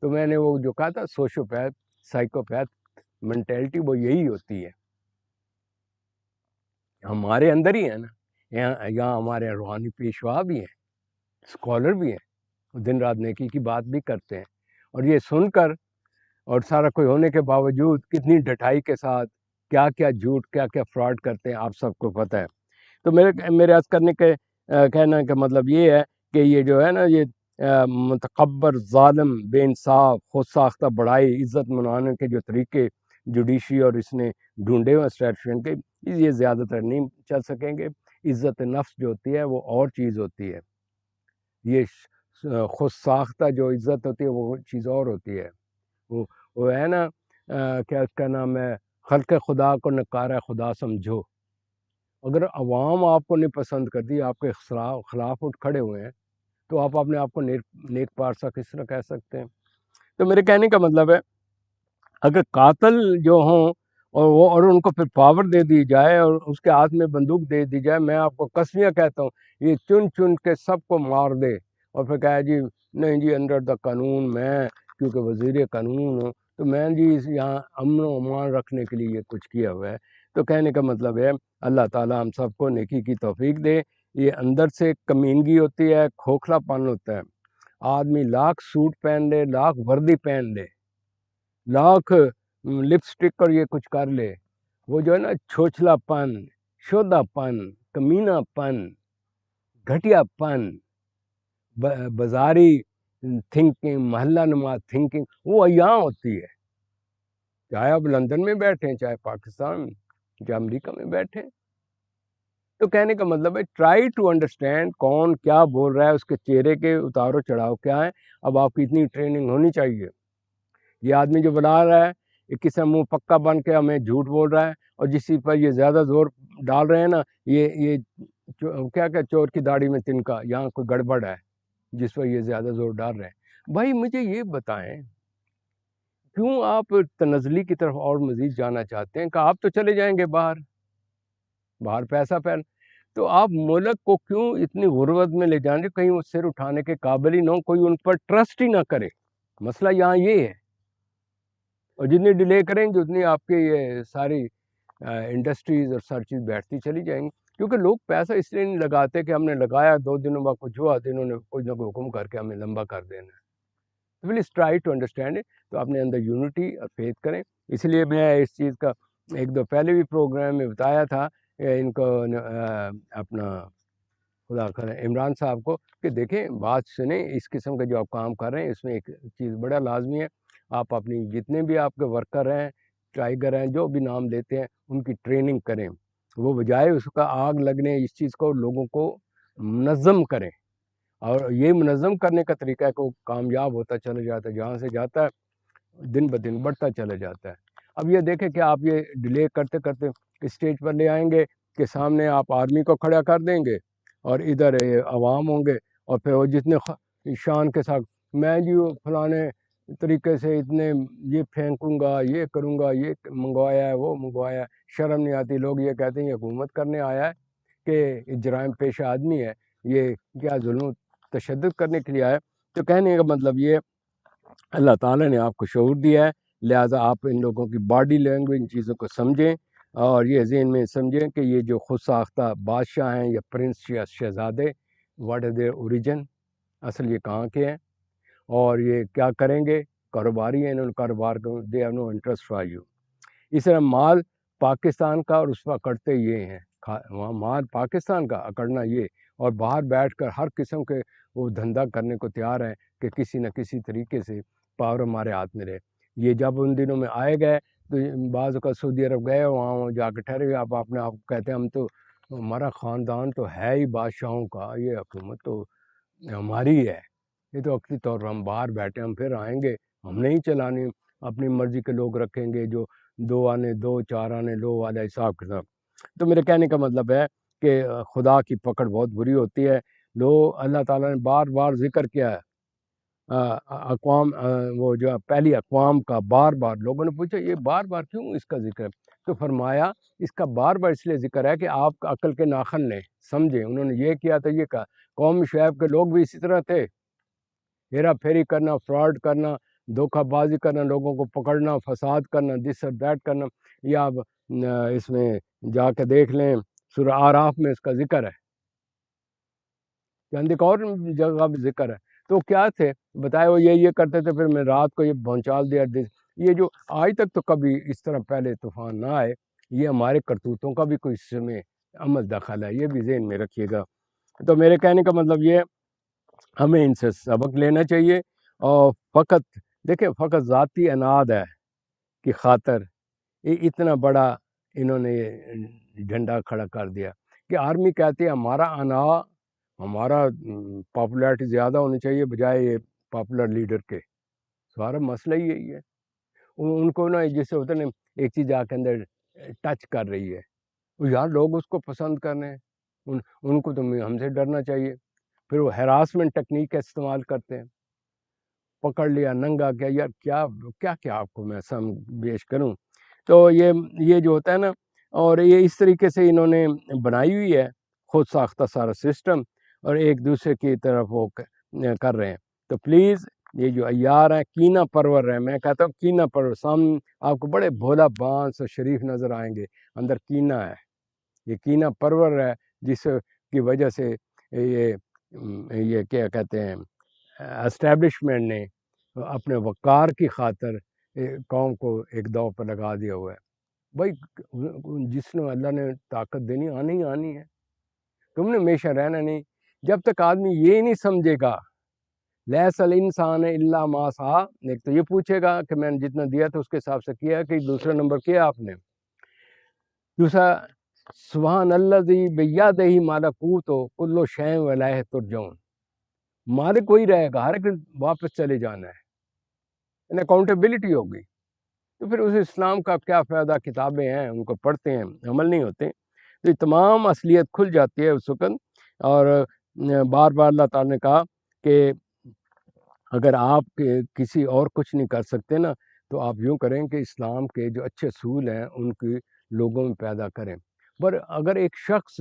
تو میں نے وہ جو کہا تھا سوشوپیتھ سائیکوپیتھ مینٹیلٹی وہ یہی ہوتی ہے، ہمارے اندر ہی ہے نا. یہاں ہمارے روحانی پیشوا بھی ہیں، اسکالر بھی ہیں، دن رات نیکی کی بات بھی کرتے ہیں، اور یہ سن کر اور سارا کوئی ہونے کے باوجود کتنی ڈٹائی کے ساتھ کیا کیا جھوٹ کیا کیا فراڈ کرتے ہیں آپ سب کو پتہ ہے. تو میرے عرض کرنے کے کہنا کا مطلب یہ ہے کہ یہ جو ہے نا یہ متکبر ظالم بے انصاف خود ساختہ بڑائی عزت منانے کے جو طریقے جوڈیشری اور اس نے ڈھونڈے ہوئے اسٹیٹسمین کے، یہ زیادہ تر نہیں چل سکیں گے. عزت نفس جو ہوتی ہے وہ اور چیز ہوتی ہے، یہ خود ساختہ جو عزت ہوتی ہے وہ چیز اور ہوتی ہے. وہ ہے نا کیا اس کا نام ہے، خلق خدا کو نکارہ خدا سمجھو. اگر عوام آپ کو نہیں پسند کرتی، آپ کے خلاف اٹھ کھڑے ہوئے ہیں، تو آپ اپنے آپ کو نیک پارسا کس طرح کہہ سکتے ہیں؟ تو میرے کہنے کا مطلب ہے اگر قاتل جو ہوں اور ان کو پھر پاور دے دی جائے اور اس کے ہاتھ میں بندوق دے دی جائے، میں آپ کو قسمیہ کہتا ہوں یہ چن چن کے سب کو مار دے اور پھر کہے جی نہیں جی انڈر دا قانون، میں کیونکہ وزیر قانون ہوں تو میں جی یہاں امن و امان رکھنے کے لیے یہ کچھ کیا ہوا ہے. تو کہنے کا مطلب ہے اللہ تعالیٰ ہم سب کو نیکی کی توفیق دے. یہ اندر سے کمینگی ہوتی ہے، کھوکھلا پن ہوتا ہے. آدمی لاکھ سوٹ پہن لے، لاکھ وردی پہن لے، لاکھ لپسٹک اور یہ کچھ کر لے، وہ جو ہے نا چھوچلا پن، شودہ پن، کمینہ پن، گھٹیا پن، بازاری تھنکنگ، محلہ نما تھنکنگ وہ یہاں ہوتی ہے. چاہے آپ لندن میں بیٹھیں، چاہے پاکستان، چاہے امریکہ میں بیٹھیں. تو کہنے کا مطلب ہے ٹرائی ٹو انڈرسٹینڈ کون کیا بول رہا ہے، اس کے چہرے کے اتار و چڑھاؤ کیا ہے. اب آپ کی اتنی ٹریننگ ہونی چاہیے. یہ آدمی جو بلا رہا ہے یہ کسی منہ پکا بن کے ہمیں جھوٹ بول رہا ہے، اور جس چیز پر یہ زیادہ زور ڈال رہے ہیں نا یہ کیا چور کی داڑھی میں تنکا، یہاں کوئی گڑبڑ ہے جس پر یہ زیادہ زور ڈال رہے ہیں. بھائی مجھے یہ بتائیں کیوں آپ تنزلی کی طرف اور مزید جانا چاہتے ہیں؟ کہ آپ تو چلے جائیں گے باہر پیسہ پھیل، تو آپ ملک کو کیوں اتنی غربت میں لے جانے، کہیں وہ سر اٹھانے کے قابل ہی نہ ہو، کوئی ان پر ٹرسٹ ہی نہ کرے. مسئلہ یہاں یہ ہے. اور جتنی ڈیلے کریں گے اتنی آپ کے یہ ساری انڈسٹریز اور سر چیز بیٹھتی چلی جائیں گی. کیونکہ لوگ پیسہ اس لیے نہیں لگاتے کہ ہم نے لگایا 2 دنوں بعد کچھ ہوا تو انہوں نے کوئی نہ کوئی حکم کر کے ہمیں لمبا کر دینا ہے. تو please try to understand it. تو اپنے اندر یونٹی اور فیتھ کریں. اس لیے میں اس چیز کا ایک دو پہلے بھی پروگرام میں بتایا تھا ان کو اپنا خدا کرے عمران صاحب کو کہ دیکھیں بات سنیں، اس قسم کا جو آپ کام کر رہے ہیں اس میں ایک چیز بڑا لازمی ہے، آپ اپنی جتنے بھی آپ کے ورکر ہیں، ٹائیگر ہیں، جو بھی نام لیتے ہیں، ان کی ٹریننگ کریں. وہ بجائے اس کا آگ لگنے اس چیز کو لوگوں کو منظم کریں. اور یہ منظم کرنے کا طریقہ ہے کہ وہ کامیاب ہوتا چلا جاتا ہے، جہاں سے جاتا ہے دن بدن بڑھتا چلا جاتا ہے. اب یہ دیکھیں کہ آپ یہ ڈیلے کرتے کرتے اسٹیج پر لے آئیں گے کہ سامنے آپ آرمی کو کھڑا کر دیں گے اور ادھر عوام ہوں گے، اور پھر وہ جتنے شان کے ساتھ میں جی فلانے طریقے سے اتنے یہ پھینکوں گا، یہ کروں گا، یہ منگوایا ہے، وہ منگوایا ہے. شرم نہیں آتی. لوگ یہ کہتے ہیں یہ حکومت کرنے آیا ہے کہ جرائم پیشہ آدمی ہے، یہ کیا ظلم تشدد کرنے کے لیے آیا ہے. تو کہنے کا مطلب یہ اللہ تعالیٰ نے آپ کو شعور دیا ہے، لہٰذا آپ ان لوگوں کی باڈی لینگویج ان چیزوں کو سمجھیں اور یہ ذہن میں سمجھیں کہ یہ جو خود ساختہ بادشاہ ہیں یا پرنس یا شہزادے، واٹ از دیئر اوریجن، اصل یہ کہاں کے ہیں اور یہ کیا کریں گے. کاروباری ہیں، انہوں نے کاروبار کو they have no interest for you. اس طرح مال پاکستان کا اور اس پر اکڑتے یہ ہیں، وہاں مال پاکستان کا اکڑنا یہ، اور باہر بیٹھ کر ہر قسم کے وہ دھندا کرنے کو تیار ہیں کہ کسی نہ کسی طریقے سے پاور ہمارے ہاتھ میں رہے. یہ جب ان دنوں میں آئے گئے تو بعض اوقات سعودی عرب گئے، وہاں جا کے ٹھہرے گئے. آپ اپنے آپ کو کہتے ہیں ہم تو، ہمارا خاندان تو ہے ہی بادشاہوں کا، یہ حکومت تو ہماری ہے، یہ تو وقتی طور پر ہم باہر بیٹھے، ہم پھر آئیں گے، ہم نہیں چلانی، اپنی مرضی کے لوگ رکھیں گے جو 2 آنے 2 4 آنے لو والا حساب کے ساتھ. تو میرے کہنے کا مطلب ہے کہ خدا کی پکڑ بہت بری ہوتی ہے. اللہ تعالیٰ نے بار بار ذکر کیا ہے اقوام، وہ جو پہلی اقوام کا بار بار. لوگوں نے پوچھا یہ بار بار کیوں اس کا ذکر ہے؟ تو فرمایا اس کا بار بار اس لیے ذکر ہے کہ آپ عقل کے ناخن نے سمجھے، انہوں نے یہ کیا تھا یہ کہا. قوم شعیب کے لوگ بھی اسی طرح تھے، ہیرا پھیری کرنا، فراڈ کرنا، دھوکہ بازی کرنا، لوگوں کو پکڑنا، فساد کرنا، دس اور دیٹ کرنا. یہ آپ اس میں جا کے دیکھ لیں، سورہ آراف میں اس کا ذکر ہے، چند ایک اور جگہ بھی ذکر ہے. تو کیا تھے بتائے، وہ یہ کرتے تھے، پھر میں رات کو یہ بھونچال دیا. یہ جو آج تک تو کبھی اس طرح پہلے طوفان نہ آئے، یہ ہمارے کرتوتوں کا بھی کوئی اس میں عمل دخل ہے، یہ بھی ذہن میں رکھیے گا. تو میرے کہنے کا مطلب یہ، ہمیں ان سے سبق لینا چاہیے. اور فقط دیکھیں، فقط ذاتی اناد ہے کی خاطر اتنا بڑا انہوں نے جھنڈا کھڑا کر دیا کہ آرمی کہتی ہے ہمارا انا، ہمارا پاپولیرٹی زیادہ ہونی چاہیے بجائے یہ پاپولر لیڈر کے. سارا مسئلہ ہی یہی ہے. ان کو نا جیسے ہوتا ہے نا، ایک چیز آ کے اندر ٹچ کر رہی ہے، یار لوگ اس کو پسند کر رہے ہیں، ان کو تو ہم سے ڈرنا چاہیے. پھر وہ ہراسمنٹ ٹیکنیک کا استعمال کرتے ہیں، پکڑ لیا ننگا کیا. یار کیا کیا کیا آپ کو میں پیش کروں. تو یہ جو ہوتا ہے نا، اور یہ اس طریقے سے انہوں نے بنائی ہوئی ہے خود ساختہ سارا سسٹم، اور ایک دوسرے کی طرف وہ کر رہے ہیں. تو پلیز یہ جو عیار ہیں، کینہ پرور ہیں، میں کہتا ہوں کینہ پرور. سامنے آپ کو بڑے بھولا بانس اور شریف نظر آئیں گے، اندر کینہ ہے. یہ کینہ پرور ہے، جس کی وجہ سے یہ کیا کہتے ہیں، اسٹیبلشمنٹ نے اپنے وقار کی خاطر قوم کو ایک داؤ پر لگا دیا ہوا ہے. بھائی جس نے اللہ نے طاقت دینی آنی آنی ہے، تم نے ہمیشہ رہنا نہیں. جب تک آدمی یہ نہیں سمجھے گا لیس الانسان الا ما سعی، ایک تو یہ پوچھے گا کہ میں نے جتنا دیا تھا اس کے حساب سے کیا کہ دوسرا نمبر کیا آپ نے. دوسرا، سبحان الذی بیدہ ملکوت کل شیء والیہ ترجعون. مالک وہی رہے گا، ہر ایک واپس چلے جانا ہے، اکاؤنٹیبلٹی ہوگی. تو پھر اس اسلام کا کیا فائدہ؟ کتابیں ہیں ان کو پڑھتے ہیں، عمل نہیں ہوتے. تو یہ تمام اصلیت کھل جاتی ہے اس وقت. اور بار بار اللہ تعالیٰ نے کہا کہ اگر آپ کسی اور کچھ نہیں کر سکتے نا، تو آپ یوں کریں کہ اسلام کے جو اچھے اصول ہیں ان کی لوگوں میں پیدا کریں. پر اگر ایک شخص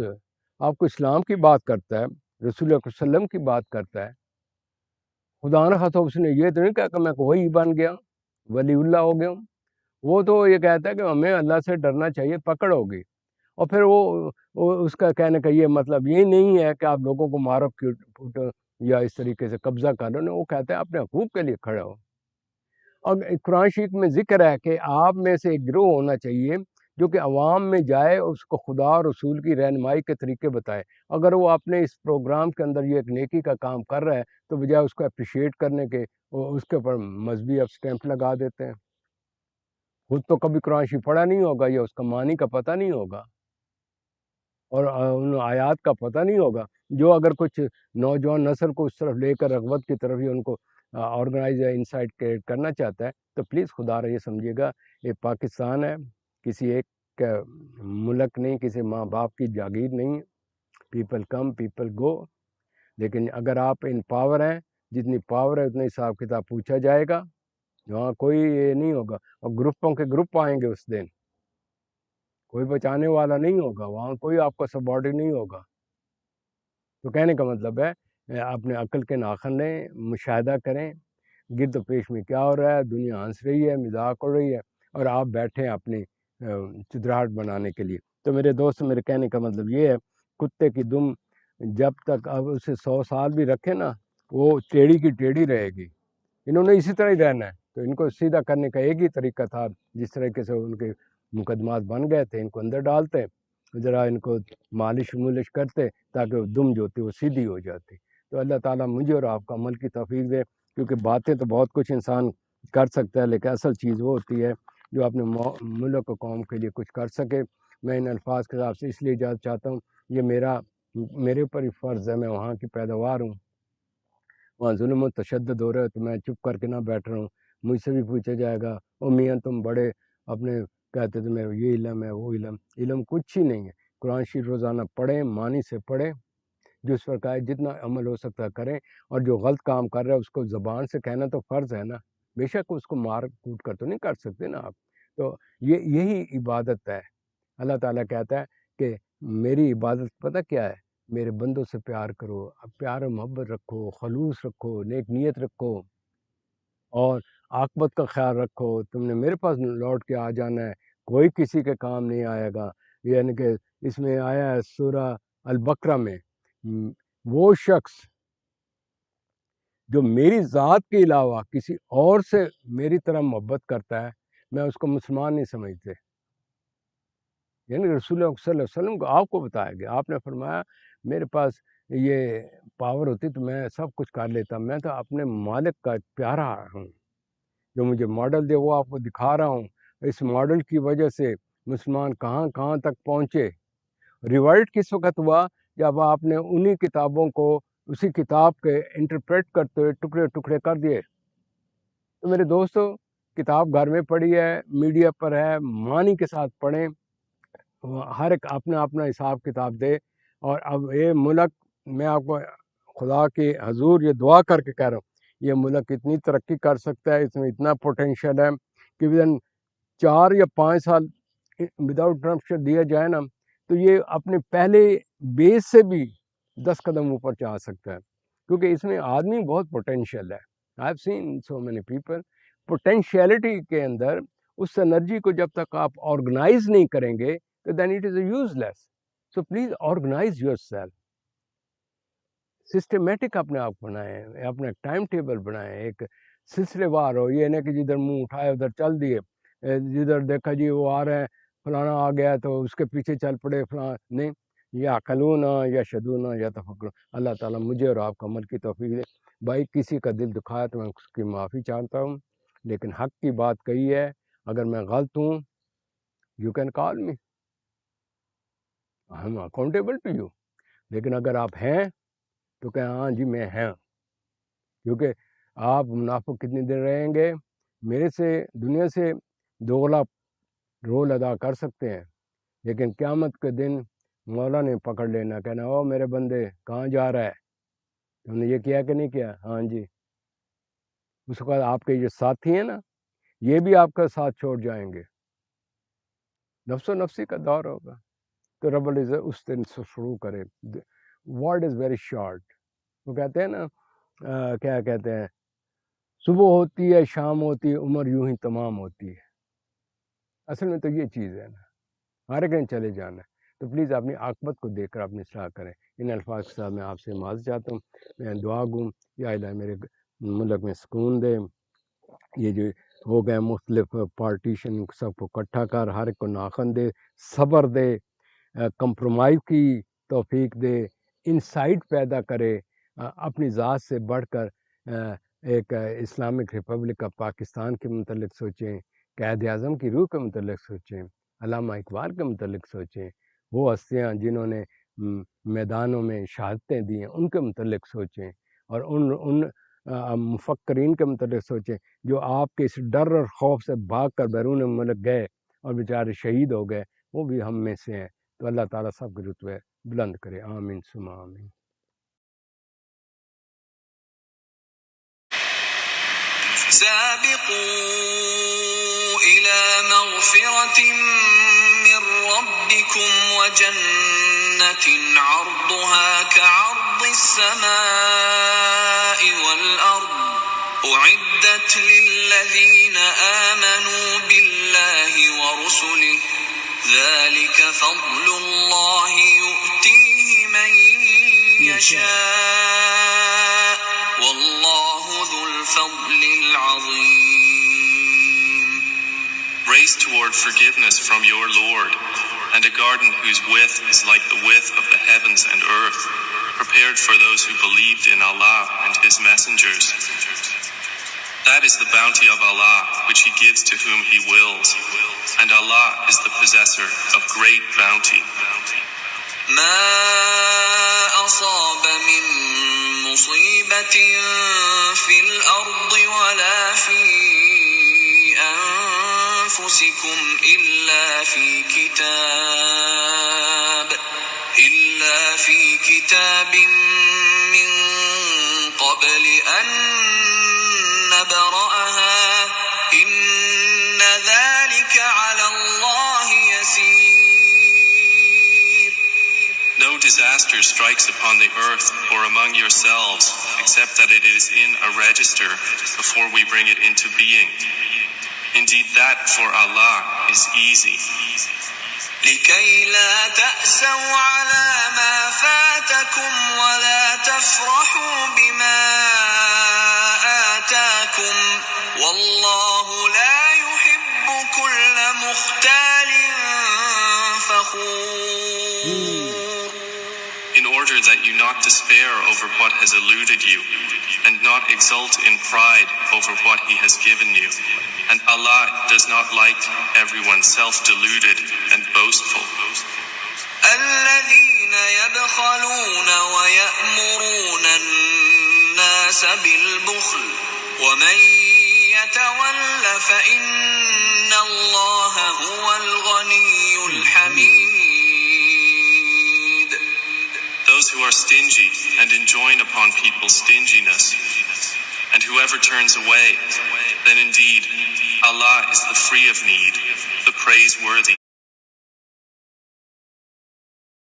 آپ کو اسلام کی بات کرتا ہے، رسول اللہ صلی اللہ علیہ وسلم کی بات کرتا ہے، خدا نہ خواستہ اس نے یہ تو نہیں کہا کہ میں وہی بن گیا، ولی اللہ ہو گیا ہوں. وہ تو یہ کہتا ہے کہ ہمیں اللہ سے ڈرنا چاہیے، پکڑ ہوگی. اور پھر وہ اس کا کہنے کا یہ مطلب یہ نہیں ہے کہ آپ لوگوں کو مارو پیٹو یا اس طریقے سے قبضہ کر رہے ہو. وہ کہتا ہے اپنے حقوق کے لیے کھڑے ہو. اور قرآن شریف میں ذکر ہے کہ آپ میں سے ایک گروہ ہونا چاہیے جو کہ عوام میں جائے، اس کو خدا اور رسول کی رہنمائی کے طریقے بتائے. اگر وہ اپنے اس پروگرام کے اندر یہ ایک نیکی کا کام کر رہا ہے، تو بجائے اس کو اپریشیٹ کرنے کے اس کے اوپر مذہبی اسٹیمپ لگا دیتے ہیں. خود تو کبھی قرآن شریف پڑھا نہیں ہوگا، یا اس کا معنی کا پتہ نہیں ہوگا، اور ان آیات کا پتہ نہیں ہوگا. جو اگر کچھ نوجوان نسل کو اس طرف لے کر رغبت کی طرف ہی ان کو آرگنائز یا انسائٹ کریٹ کرنا چاہتا ہے، تو پلیز خدا را یہ سمجھیے گا، یہ پاکستان ہے، کسی ایک ملک نہیں، کسی ماں باپ کی جاگیر نہیں. People come people go. لیکن اگر آپ ان پاور ہیں، جتنی پاور ہے اتنا حساب کتاب پوچھا جائے گا. وہاں کوئی یہ نہیں ہوگا، اور گروپوں کے گروپ آئیں گے اس دن، کوئی بچانے والا نہیں ہوگا وہاں، کوئی آپ کا سبارڈی نہیں ہوگا. تو کہنے کا مطلب ہے اپنے عقل کے ناخن لیں، مشاہدہ کریں گرد و پیش میں کیا ہو رہا ہے. دنیا ہنس رہی ہے، مذاق ہو رہی ہے، اور آپ بیٹھے ہیں اپنی چدراہٹ بنانے کے لیے. تو میرے دوست، میرے کہنے کا مطلب یہ ہے، کتے کی دم جب تک اب اسے 100 سال بھی رکھے نا، وہ ٹیڑھی کی ٹیڑھی رہے گی. انہوں نے اسی طرح ہی رہنا ہے. تو ان کو سیدھا کرنے کا ایک ہی طریقہ تھا، جس طریقے سے ان کے مقدمات بن گئے تھے، ان کو اندر ڈالتے، ذرا ان کو مالش مولش کرتے تاکہ وہ دم جو ہوتی وہ سیدھی ہو جاتی. تو اللہ تعالیٰ مجھے اور آپ کو عمل کی توفیق دے، کیونکہ باتیں تو بہت کچھ انسان کر سکتا ہے، لیکن اصل چیز وہ ہوتی ہے جو اپنے ملک و قوم کے لیے کچھ کر سکے. میں ان الفاظ کے حساب سے اس لیے اجازت چاہتا ہوں، یہ میرے اوپر ہی فرض ہے، میں وہاں کی پیداوار ہوں. وہاں ظلم و تشدد ہو رہا ہے تو میں چپ کر کے نہ بیٹھ رہا ہوں. مجھ سے بھی پوچھا جائے گا، او میاں تم بڑے اپنے کہتے تھے میرے یہ علم ہے وہ علم. علم کچھ ہی نہیں ہے. قرآن شریف روزانہ پڑھیں، معنی سے پڑھیں، جو اس پر کہا ہے جتنا عمل ہو سکتا ہے کریں. اور جو غلط کام کر رہا ہے اس کو زبان سے کہنا تو فرض ہے نا. بے شک اس کو مار کوٹ کر تو نہیں کر سکتے نا آپ. تو یہی عبادت ہے. اللہ تعالیٰ کہتا ہے کہ میری عبادت پتہ کیا ہے؟ میرے بندوں سے پیار کرو، پیار و محبت رکھو، خلوص رکھو، نیک نیت رکھو، اور عاقبت کا خیال رکھو، تم نے میرے پاس لوٹ کے آ جانا ہے، کوئی کسی کے کام نہیں آئے گا. یعنی کہ اس میں آیا ہے سورہ البقرہ میں، وہ شخص جو میری ذات کے علاوہ کسی اور سے میری طرح محبت کرتا ہے، میں اس کو مسلمان نہیں سمجھتے. یعنی رسول اللہ صلی اللہ علیہ وسلم کو آپ کو بتایا گیا، آپ نے فرمایا میرے پاس یہ پاور ہوتی تو میں سب کچھ کر لیتا، میں تو اپنے مالک کا پیارا ہوں، جو مجھے ماڈل دے وہ آپ کو دکھا رہا ہوں. اس ماڈل کی وجہ سے مسلمان کہاں کہاں تک پہنچے. ریورٹ کس وقت ہوا؟ جب آپ نے انہی کتابوں کو اسی کتاب کے انٹرپریٹ کرتے ہوئے ٹکڑے ٹکڑے کر دیے. تو میرے دوستو، کتاب گھر میں پڑھی ہے، میڈیا پر ہے، معنی کے ساتھ پڑھیں، ہر ایک اپنا اپنا حساب کتاب دے. اور اب یہ ملک، میں آپ کو خدا کے حضور یہ دعا کر کے کہہ رہا ہوں، یہ ملک اتنی ترقی کر سکتا ہے، اس میں اتنا پوٹینشیل ہے کہ ودن 4 یا 5 سال وداؤٹ کرپشن دیا جائے نا، تو یہ اپنے پہلے بیس سے بھی 10 قدم اوپر جا سکتا ہے، کیونکہ اس میں آدمی بہت پوٹینشیل ہے. I have seen so many people potentiality کے اندر. اس انرجی کو جب تک آپ آرگنائز نہیں کریں گے تو then it is a useless. So please organise your self, systematic اپنے آپ بنائیں، اپنا ٹائم ٹیبل بنائیں، ایک سلسلے وار ہو. یہ نہیں کہ جدھر منہ اٹھائے ادھر چل دیے، جدھر دیکھا جی وہ آ رہے ہیں فلانا آ گیا تو اس کے پیچھے چل پڑے فلاں. نہیں، یا عقلون یا شدون یا تفکر. اللہ تعالیٰ مجھے اور آپ کو عمل کی توفیق دے. بھائی کسی کا دل دکھایا تو میں اس کی معافی چاہتا ہوں، لیکن حق کی بات کہی ہے. اگر میں غلط ہوں، you can call me, I am accountable to you. لیکن اگر آپ ہیں تو کہ ہاں جی میں ہیں، کیونکہ آپ منافق کتنے دن رہیں گے؟ میرے سے دنیا سے دوغلا رول ادا کر سکتے ہیں، لیکن قیامت کے دن مولا نے پکڑ لینا، کہنا او میرے بندے کہاں جا رہا ہے، تم نے یہ کیا کہ نہیں کیا؟ ہاں جی. اس کے بعد آپ کے یہ ساتھی ہیں نا، یہ بھی آپ کا ساتھ چھوڑ جائیں گے، نفس و نفسی کا دور ہوگا. تو رب العزت اس دن سے شروع کرے. Word is very short. وہ کہتے ہیں نا کیا کہتے ہیں، صبح ہوتی ہے شام ہوتی ہے عمر یوں ہی تمام ہوتی ہے. اصل میں تو یہ چیز ہے نا، ہر ایک دن چلے جانا ہے. تو پلیز اپنی عاقبت کو دیکھ کر اپنی اصلاح کریں. ان الفاظ کے ساتھ میں آپ سے معاذ چاہتا ہوں. میں دعا گوں یا الہ میرے ملک میں سکون دے. یہ جو ہو گئے مختلف پارٹیشن، سب کو اکٹھا کر، ہر ایک کو ناخن دے، صبر دے، کمپرومائز کی توفیق دے، انسائٹ پیدا کرے. اپنی ذات سے بڑھ کر ایک اسلامک ریپبلک آف پاکستان کے متعلق سوچیں، قائد اعظم کی روح کے متعلق سوچیں، علامہ اقبال کے متعلق سوچیں، وہ ہستیاں جنہوں نے میدانوں میں شہادتیں دی ہیں ان کے متعلق سوچیں، اور ان مفکرین کے متعلق سوچیں جو آپ کے اس ڈر اور خوف سے بھاگ کر بیرون ملک گئے اور بیچارے شہید ہو گئے. وہ بھی ہم میں سے ہیں. تو اللہ تعالیٰ سب کے رتبے بلند کرے. آمین ثم آمین. سابقوا إلى مغفرة من ربكم وجنة عرضها كعرض السماء والأرض أعدت للذين آمنوا بالله ورسله ذلك فضل الله يؤتيه من يشاء والله ذو الفضل العظيم. Race toward forgiveness from your Lord, and a garden whose width is like the width of the heavens and earth, prepared for those who believed in Allah and His messengers. That is the bounty of Allah, which He gives to whom He wills, and Allah is the possessor of great bounty. ما أصاب من مصيبة في الأرض ولا في أنفسكم إلا في كتاب من قبل أن نبرأها إن ذلك على الله يسير. No disaster disaster strikes upon the earth or among yourselves, except that it is in a register before we bring it into being. Indeed, that for Allah is easy. لكي لا تأسوا على ما فاتكم ولا تفرحوا بما آتاكم والله لا يحب كل مختال فخور. In order that you not despair over what has eluded you, and not exult in pride over what He has given you. And Allah does not like everyone self-deluded and boastful. الذين يبخلون ويأمرون الناس بالبخل ومن يتول فإن الله هو الغني الحميد. Those who are stingy and enjoin upon people's stinginess, and whoever turns away, then indeed Allah is the free of need, the praiseworthy.